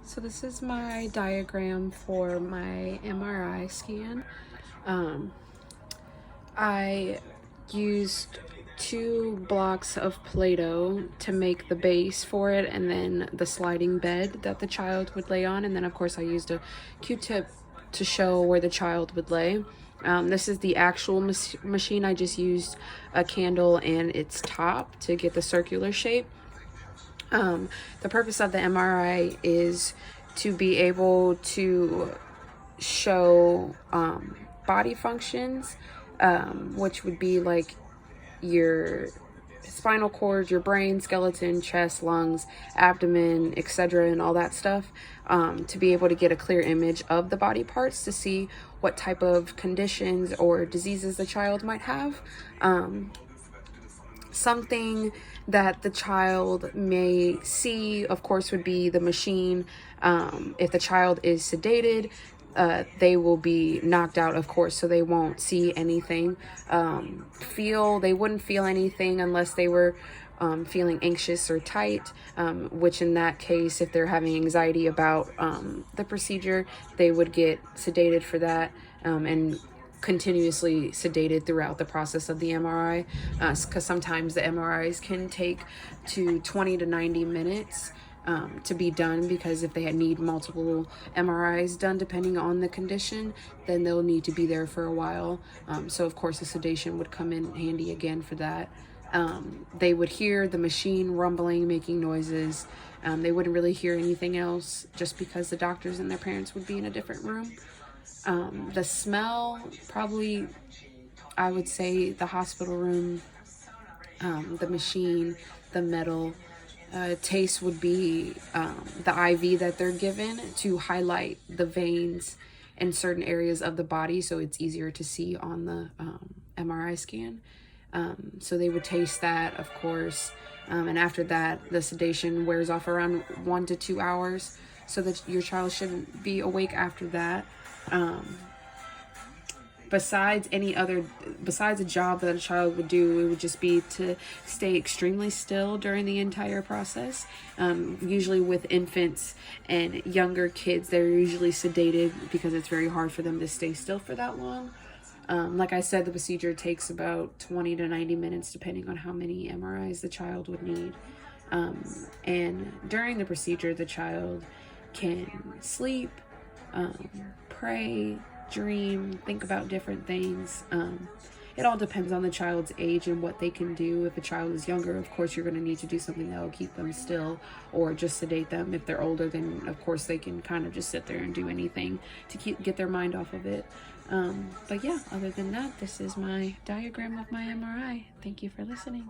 So this is my diagram for my MRI scan. I used 2 blocks of Play-Doh to make the base for it, and then the sliding bed that the child would lay on, and then of course I used a Q-tip to show where the child would lay. This is the actual machine. I just used a candle and its top to get the circular shape. The purpose of the MRI is to be able to show body functions, which would be like your spinal cord, your brain, skeleton, chest, lungs, abdomen, etc., and all that stuff, to be able to get a clear image of the body parts to see what type of conditions or diseases the child might have. Something that the child may see, of course, would be the machine. If the child is sedated, they will be knocked out, of course, so they won't see anything. They wouldn't feel anything unless they were feeling anxious or tight, which in that case, if they're having anxiety about the procedure, they would get sedated for that, and continuously sedated throughout the process of the MRI, because sometimes the MRIs can take to 20 to 90 minutes to be done, because if they need multiple MRIs done depending on the condition, then they'll need to be there for a while. So of course the sedation would come in handy again for that. They would hear the machine rumbling, making noises. They wouldn't really hear anything else, just because the doctors and their parents would be in a different room. The smell, probably, I would say the hospital room, the machine, the metal. Taste would be the IV that they're given to highlight the veins in certain areas of the body, so it's easier to see on the MRI scan. So they would taste that, of course, and after that the sedation wears off around 1 to 2 hours, so that your child shouldn't be awake after that. Besides a job that a child would do, it would just be to stay extremely still during the entire process. Usually with infants and younger kids, they're usually sedated because it's very hard for them to stay still for that long. Like I said, the procedure takes about 20 to 90 minutes depending on how many MRIs the child would need. And during the procedure, the child can sleep, pray, dream, think about different things. It all depends on the child's age and what they can do. If a child is younger, of course, you're going to need to do something that will keep them still, or just sedate them. If they're older, then of course they can kind of just sit there and do anything to get their mind off of it. But yeah, other than that, this is my diagram of my MRI. Thank you for listening.